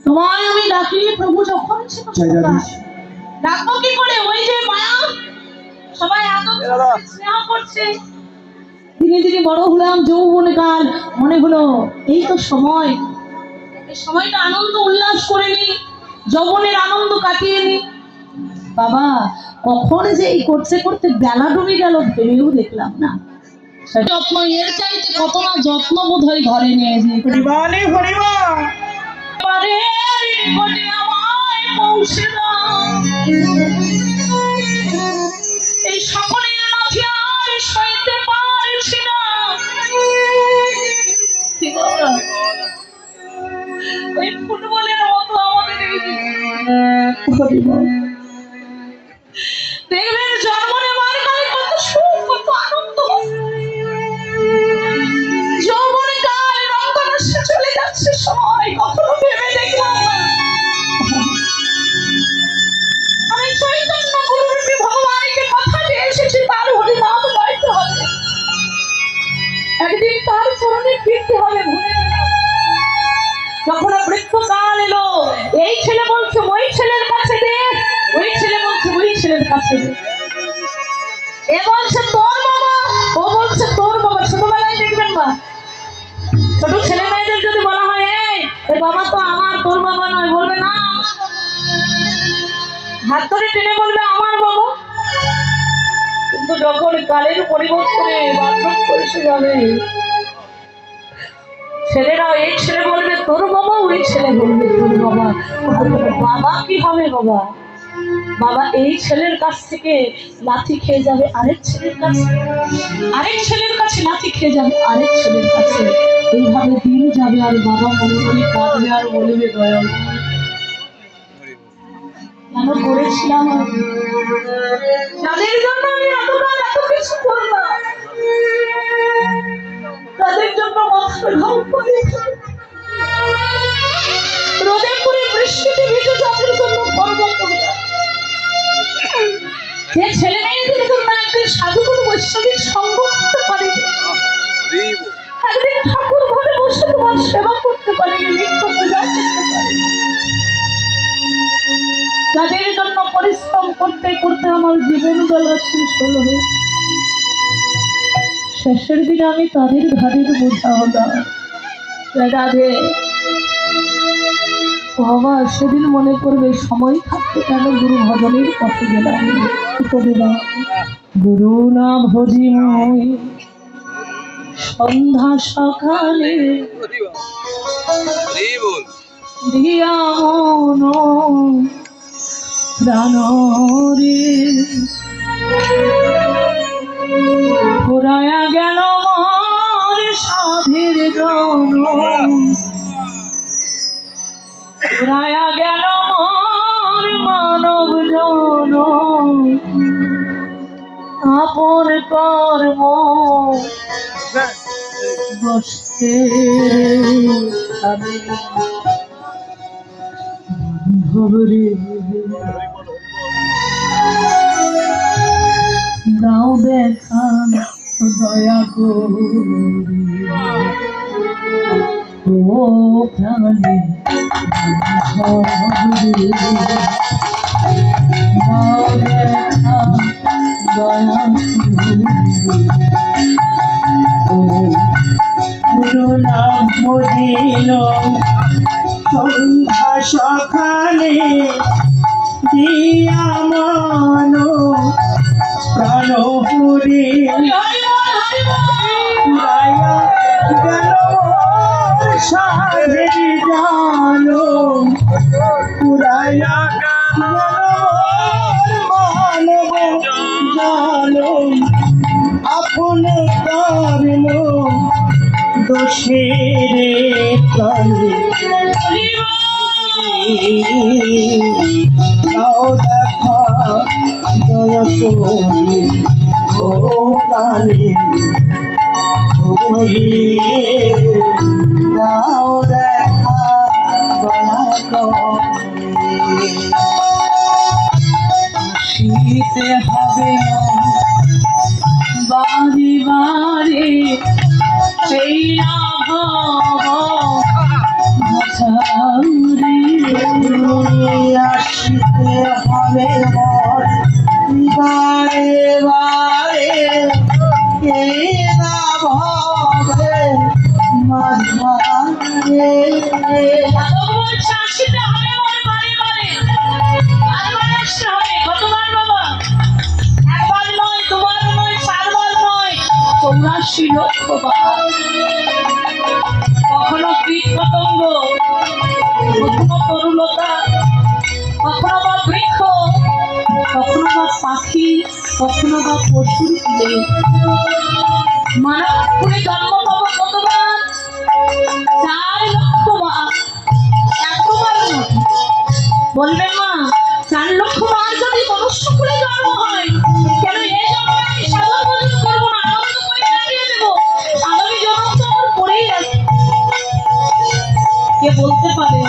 তোমায় আমি ডাকি প্রভু যখন ডাকবো কি করে? ওই যে মায়া সবাই আদর স্নেহ করছে। ধীরে ধীরে বড় হলাম, যৌবন কাল, মনে হলো এই তো সময়, এই সময়টা আনন্দ উল্লাস করে নি, যৌবনের আনন্দ কাটিয়ে নি। বাবা কখন যে এই করতে করতে বেলা ডুবে গেল ভেবেও দেখলাম না। যত্ন এর চাইতে কত না যত্ন বোধ হয় ঘরে নিয়ে যেয়ে হরিবানে হরিবা এই সকলের মাঝে আর সইতে পারছি না। ওই ফুটবলের মতো আমাদের দেখবেন জন্ম নেওয়ার কালে কত সুখ, কত আনন্দ, যৌবন কাল রঙ্গরসে চলে যাচ্ছে সময়, কখনো ভেবে দেখলাম না আমি চৈতন্য গুরুরূপী ভগবানকে কথা দিয়ে এসেছি তার হরিনাম গাইতে হবে, একদিন তার চরণে ফিরতে হবে। ভুলে গেলাম। যখন বৃক্ষকাল এলো, এই ছেলে বলছে ওই ছেলের কাছে দে, ওই ছেলে বলছে ওই ছেলের কাছে দে, এ বলছে তোর বাবা, ও বলছে তোর বাবা। ছোটবেলায় দেখবেন না ছোট ছেলে মেয়েদের যদি বলা হয় এই বাবা তো আমার, তোর বাবা নয়, বলবে না, হাত ধরে টেনে বলবে আমার বাবা। কিন্তু যখন কালের পরিবর্তনে বার্ধক্য এসে যাবে, ছেলেরা এই ছেলে বলবে তোর বাবা, ওই ছেলে বলবে তোর বাবা। বাবা কি হবে বাবা? বাবা এই ছেলের কাছ থেকে লাথি খেয়ে যাবে আরেক ছেলের কাছে, আরেক ছেলের কাছে লাথি খেয়ে যাবে আরেক ছেলের কাছে। এইভাবে দিন যাবে আর বাবা মনে মনে কাঁদবে আর বলবে দয়াল কেন করেছিলাম, যাদের জন্য আমি এতকাল এত কিছু করলাম, তাদের জন্য ঘাম পড়েছে, রোদে পুরে বৃষ্টিতে ভিজে তাদের জন্য গর্ব করলাম। যে ছেলে মেয়েদের জন্য একদিন সাধুগুরু বৈষ্ণবের সঙ্গ করতে পারেনি, একদিন ঠাকুর ঘরে বসে তোমার সেবা করতে পারেনি, নিত্য পূজা করতে পারেনি, যাদের জন্য পরিশ্রম করতে করতে আমার জীবন বেলা শেষ হলো, শেষের দিনে আমি তাদের ঘাড়ের বোঝা হলাম। রাধে বাবা সেদিন মনে করবে সময় থাকতে কেন গুরু ভজনের পথে গেলাম, গুরু না ভজি মই সন্ধ্যা সকালে দিয়া মন প্রাণ রে ঘুরায়া গেল মোর সাধের জন, ঘুরায়া গেল মোর মানব জন, আপন কর্ম বসতে ভবরে দাও দেখা দয়া করি ও প্রাণী দাও দেখা দয়া গুরু নাম মদিন সন্ধ্যা সকালে দিয়া মন প্রাণ পুরি সাধের জানো পুরায়া মানব জানো আপন কর্ম দোষের প্রাণী দাও দেখা দয়া করি ও প্রাণী দাও দেখা দয়া করি। শীতে হবে না বাড়ি বাড়ি সেই না ভাব আসিতে হবে মোর বারে বারে কে না ভাবে মাঝারে যাদব বলছে আসিতে হবে আমার বাড়ি বাড়ি, বারবার আসতে হবে। কতবার বাবা? একবার নয়, দুবার নয়, চারবার নয়, 84 লক্ষ বার। কখনো কীট পতঙ্গ, কখনো তরুলতা, কখনো বা বৃক্ষ, কখনো বা পাখি, কখনো বা পশুর কুলে মানব কুলে জন্ম পাবো কতবার? 4 লক্ষ বার। একবার নয়। বলবেন মা, 4 লক্ষ বার যদি মনুষ্য কুলে জন্ম হয়, কেন এই জন্মে আমি সাধন ভজন করবো না, আনন্দ করে কাটিয়ে দেবো? আগামী জন্ম তো আমার পড়েই আছে। কে বলতে পারে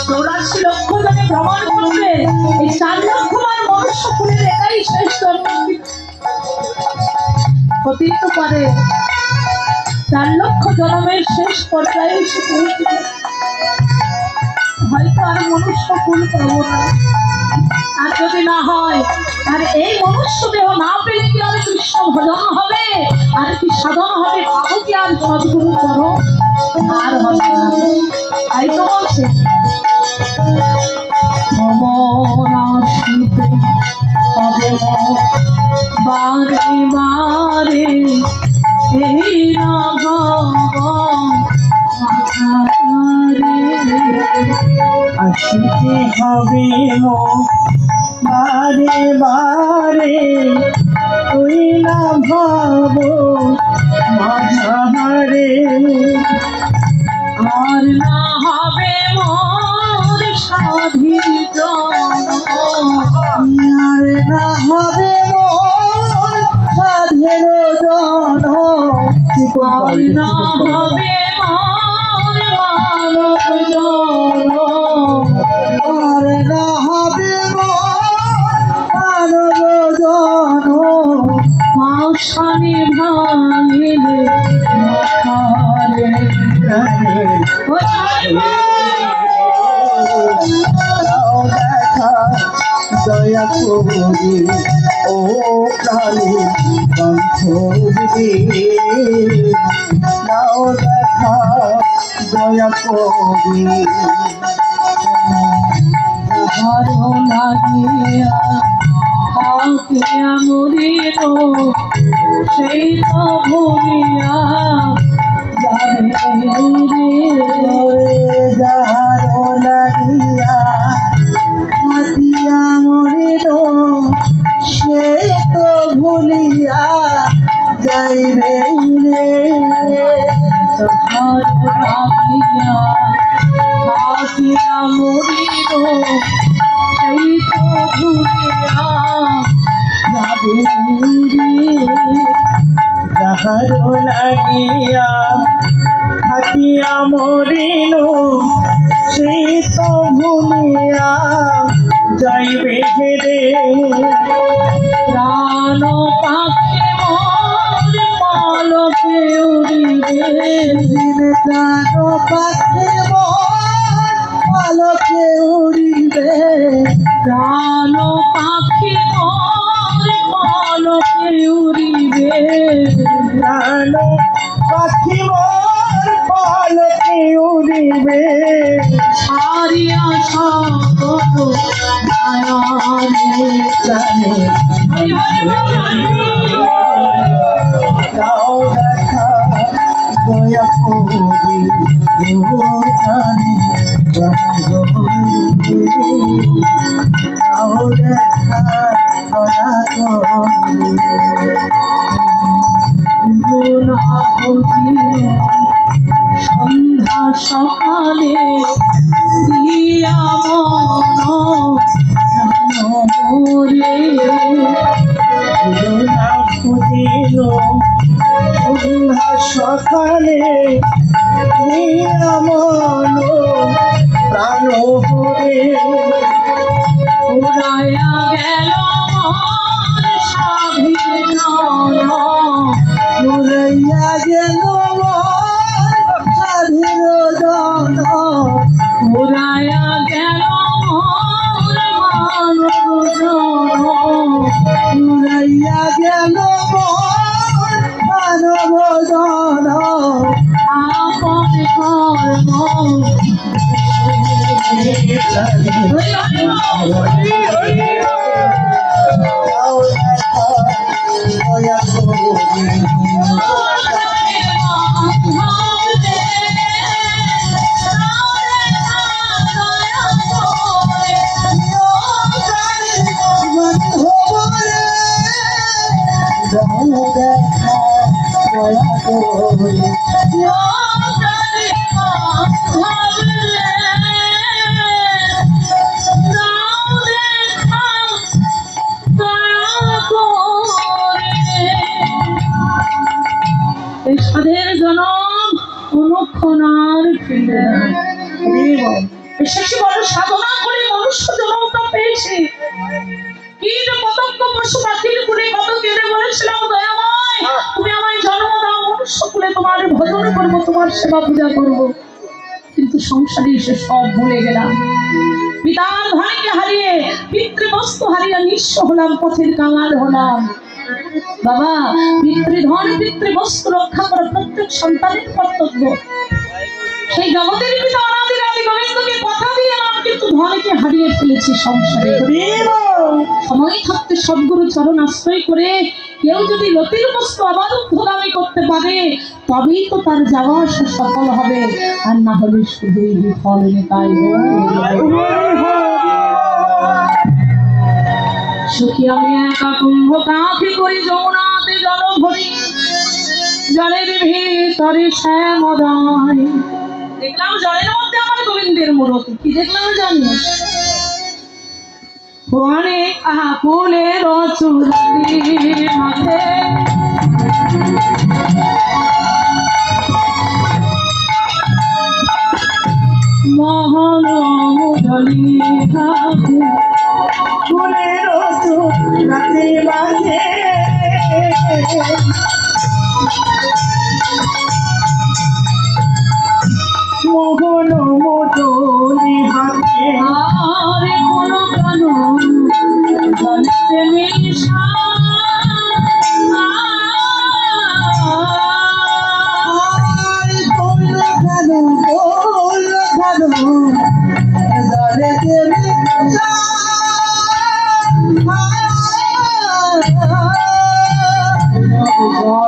84 লক্ষ জনে ভ্রমণ করবে, এই 4 লক্ষ বার মনুষ্য কুলের এটাই শেষ জন্ম? হতেই তো পারে 4 লক্ষ জন্মের শেষ পর্যায়ে এসে পৌঁছবে, হয়তো আর মনুষ্য কুল পাবো না। আর যদি না হয়, আর এই মনুষ্য দেহ না পেলে কি আর কৃষ্ণ ভজন হবে, আর কি সাধন হবে? পাবো কি আর সদ্গুরু চরণ? আর হবে না। তাই তো বলছে ভ্রমণ আসিতে হবে মোর বারে বারে এই না আসিতে হবে মোর বারে বারে তুই না ভাবো মাঝারে আর না হবে মোর সাধিত, আর না হবে মোর সাধের জন আর না হবে মোর মানব জন, আর না হবে মানব জন আশানি ভাঙিলে মাথারে ও ছাড়িবে। দেখা দয়া করি ও প্রাণী বান্ধবী নাও দেখা দয়া করি ভালো লাগিয়া থাকিয়া মরিল, সেই তো ভুলিয়া যাবে রে। যাহার লাগিয়া হাতিয়া মরিল সে তো ভুলিয়া যাইবে রে ভালো লাগিয়া থাকিয়া মরিল, সেই তো ভুলিয়া যাবে রে। যাহার লাগিয়া হাতিয়া মরিল সে তো ভুলিয়া যাইবে রে প্রাণ পাখি মোর পালকে উড়িবে, দিনে প্রাণ পাখি আলোকে উড়িবে প্রাণ পাখি মোর পালকে উড়িবে, প্রাণ পাখি আলোকে উড়িবে সারিয়া সকল মায়ারে জানে যাও দেখা দয়া করি জানে যাও দেখা দয়া করি গুণা হইল সন্ধ্যা সকালে দিয়া মন জানরে, খুঁজিল সন্ধ্যা সকালে মন প্রাণ হরে উড়াইয়া গেল মন স্বাধীন, উড়াইয়া গেল সাধীর জন উড়াইয়া গেল মোর মানবজন, উড়াইয়া গেল মোর মানবজন, আপন কর্ম দাও দেখা দয়া করে। দাও দেখা দয়া করে। সাধের জনম অনুক্ষণ আর ফিরবে না। শেষে বড় সাধনা করে মনুষ্য জনমটা পেয়েছে। কীট পতঙ্গ পশু পাখির কুলে কত কেঁদে বলেছিলাম, দয়াময় তুমি আমায় জন্ম দাও, মনুষ্য কুলে তোমার ভজন করবো, তোমার সেবা পূজা করবো। কিন্তু সংসারে এসে সব ভুলে গেলাম। পিতার ধনকে হারিয়ে, পিতৃবস্তু হারিয়ে নিঃস্ব হলাম, পথের কাঙাল হলাম। বাবা, পিতৃধন পিতৃবস্তু রক্ষা করা প্রত্যেক সন্তানের কর্তব্য। সেই জগতের পিতা অনাদি আদি গোবিন্দকে কথা দিলাম, কিন্তু ধনকে হারিয়ে ফেলেছি সংসারে। সময় থাকতে সদ্গুরু চরণ আশ্রয় করে কেউ যদি লতির বস্তু আবার উদ্ধগামী করতে পারে, তবেই তো তার যাওয়া আসা সফল হবে, আর না হলে শুধুই বিফল নেতাই। সুখী আমি একা কুম্ভ কাঁথি করি, যমুনাতে জল ভরি, জলের ভিতরে শ্যামদয়। দেখলাম জলের মধ্যে আমার গোবিন্দের মূরতি। কি দেখলাম জানি? অনেক ফুলের চুড়ি মাঝে মহল মুরলী থাকে, ফুলের রাতে বাজে মোহন মোটনি হাতে। আর কোন কানুন জলতে মিশা, আর কোন ধানু দলে দেবে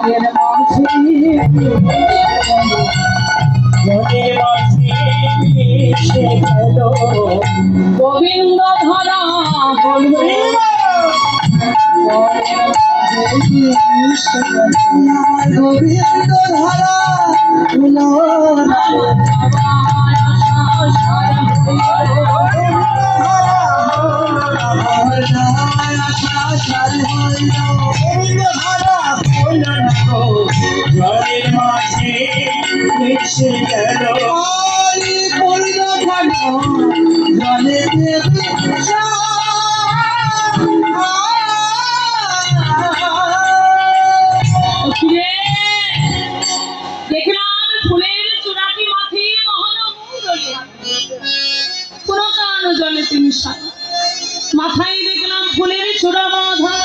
জলের মাঝে জলে মাঝে সে গেল গোবিন্দ ধরা বলবে, গোবিন্দ ধারা জলের মাঝে এসে গেল জলে দেবে দেখলাম ফুলের চূড়াটি মাথে মহানবুরলী, কোন কান জলে তিনি সারা, মাথায় দেখলাম ফুলের চূড়া বাঁধা,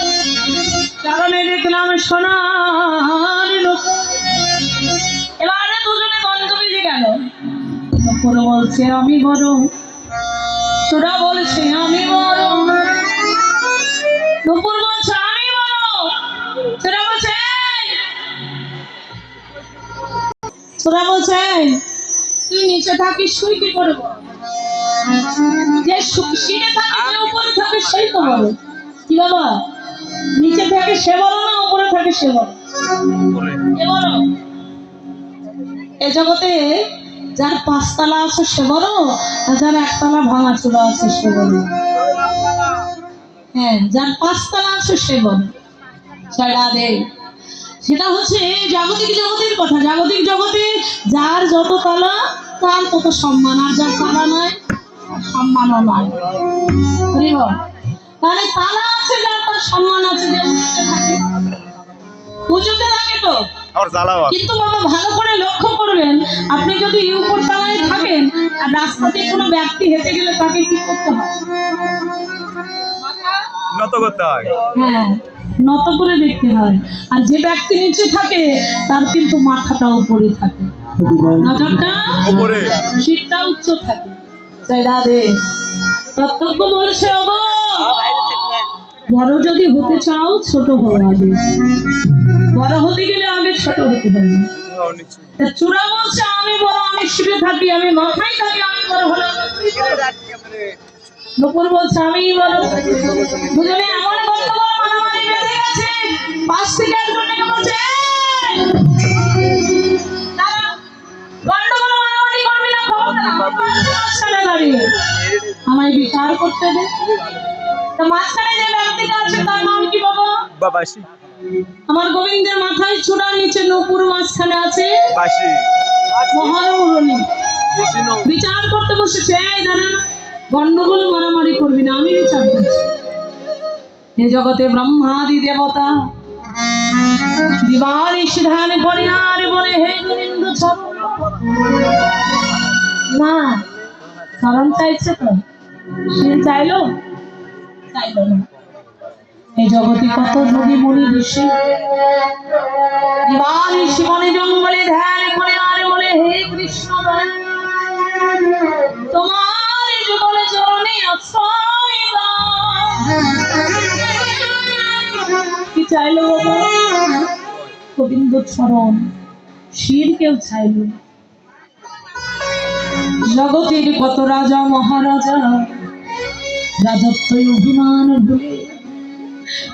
চারণে দেখলাম সোনার লোক। এবারে দুজনে গন্ধ বেজে গেল। নুপুর বলছে আমি বড়, চূড়া বলছে আমি বড়। নুপুর বলছে আমি বড়, চূড়া বলছে তুই নিচে থাকিস, শুই কি করে বড়? যে শিরে থাকে, যে উপরে থাকে সেই তো বড়। কি বাবা, নিচে থাকে সে বড় না উপরে থাকে সে বড়? এ বড়। এ জগতে যার পাঁচতলা আছে সে বড়, আর যার একতলা ভাঙা চূড়া আছে সে বড়। হ্যাঁ, যার পাঁচতলা আছে সে বড়। ছড়া দে, সেটা হচ্ছে জাগতিক জগতের কথা। জাগতিক জগতে যার যত তলা তার তত সম্মান, আর যার তালা নয় সম্মানও নয়। তাহলে তালা আছে যার, তার সম্মান আছে, যে উঁচুতে থাকে, উঁচুতে থাকে তো কিন্তু বাবা ভালো করে লক্ষ্য করবেন, আপনি যদি উপর তলায় থাকেন আর রাস্তাতে কোনো ব্যক্তি হেঁটে গেলে তাকে কি করতে হয়? নত করতে হয়। হ্যাঁ, নত করে দেখতে হয়। আর যে ব্যক্তি নিচে থাকে তার কিন্তু মাথাটা উপরে থাকে, নজরটা উপরে। শীতটা উচ্চ থাকে। তাই রাধে প্রত্যক্ষ বলছে, ওগো বড় যদি হতে চাও ছোট হও আগে, বড় হতে গেলে আগে ছোট হতে হবে। তা চূড়া বলছে আমি বড়, আমি শিবে থাকি, আমি মাথায় থাকি, আমি বড় হলাম। নুপুর বলছে আমি বড়। দুজনে এমন গন্ডগোল মারামারি বেঁধে গেছে, পাশ থেকে একজনকে বলছে "এই, দাঁড়া, গন্ডগোল মারামারি করবি না, খবরদার, আমি বলছি মাঝখানে দাঁড়িয়ে, আমায় বিচার করতে দে। তা মাঝখানে যে ব্যক্তিটা আছে তার নাম কি বাবা? বাবাসি। আমার গোবিন্দের মাথায় চূড়ার নিচে নুপুর, মাঝখানে আছে বাসি। মহারমণি। বিচার করতে বসেছে, এই দাঁড়া, গন্ডগোল মারামারি করবি না, আমি বিচার করছি। এ জগতে ব্রহ্মাদি দেবতা দিবানিশ ধ্যান করি আর বলে হে গোবিন্দ চরণ। মা চরণ চাইছে তো, সে চাইলো? চাইলো না। এই জগতে কত যোগী মুনি ঋষি দিবানিশ বনে জঙ্গলে ধ্যান করে আর বলে হে কৃষ্ণ তোমার যুগল চরণে আশ্রয় দাও। কি চাইলো বাবা? গোবিন্দ চরণ। শির কেউ চাইল না। জগতের কত রাজা মহারাজা রাজত্ব অভিমান ভুলে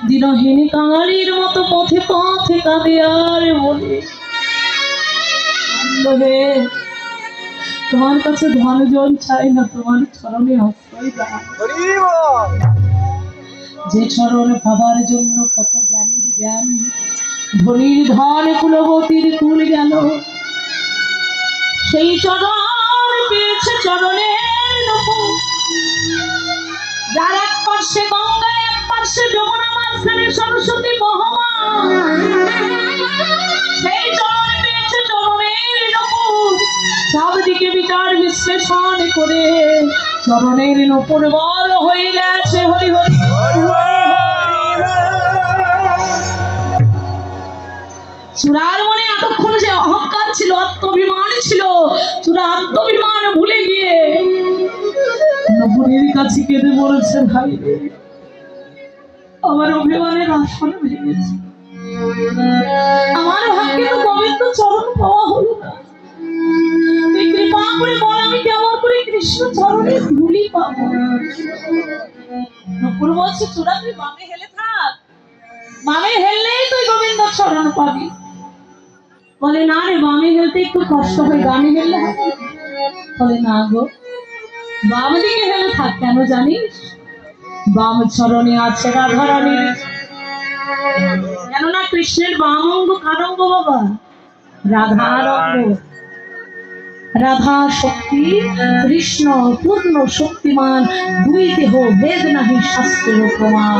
দিনহীন কাঙালির মতো পথে পথে কাঁদে আর বলে হে তোমার কাছে ধন জন চাই না, তোমার চরণে আশ্রয় দাও। যে চরণ পাবার জন্য কত জ্ঞানীর জ্ঞান, ধনির ধন কুলবতীর কুল গেল, সেই চরণ পেয়েছে চরণের নূপুর। যার এক পার্শ্বে গঙ্গা, এক পার্শ্বে যমুনা, মাঝখানে সরস্বতী মহমা, সেই চরণ পেয়েছে চরণের নূপুর। সবদিকে বিচার বিশ্লেষণ করে চরণের নূপুর বল হয়ে গেছে হরি হরি। চূড়ার মনে এতক্ষণ যে অহংকার ছিল, আত্মাভিমান ছিল, চূড়া আত্মাভিমান ভুলে গিয়ে নবুরের কাছে কেঁদে বলেছে, ভাই রে, আমার অভিমানের আসন ভেঙেছে, আমার ভাগ্যে তো গোবিন্দ চরণ পাওয়া হলো না। তুই কৃপা করে বল আমি কেমন করে কৃষ্ণ চরণে ধুলি পাবো? নকুল বলছে, চূড়া তুই বামে হেলে থাক, বামে হেললেই তুই গোবিন্দ চরণ পাবি। বলে না রে, বামে হেলতে একটু কষ্ট হয়, ডানে হেললে হবে? বলে না গো, বাম দিকে হেলে থাক। কেন জানিস? বাম চরণে আছে রাধারানীর, কেননা কৃষ্ণের বাম অঙ্গ কার অঙ্গ বাবা? রাধার অঙ্গ। রাধা শক্তি, কৃষ্ণ পূর্ণ শক্তিমান, দুই দেহ ভেদ নাহি শাস্ত্রের প্রমাণ।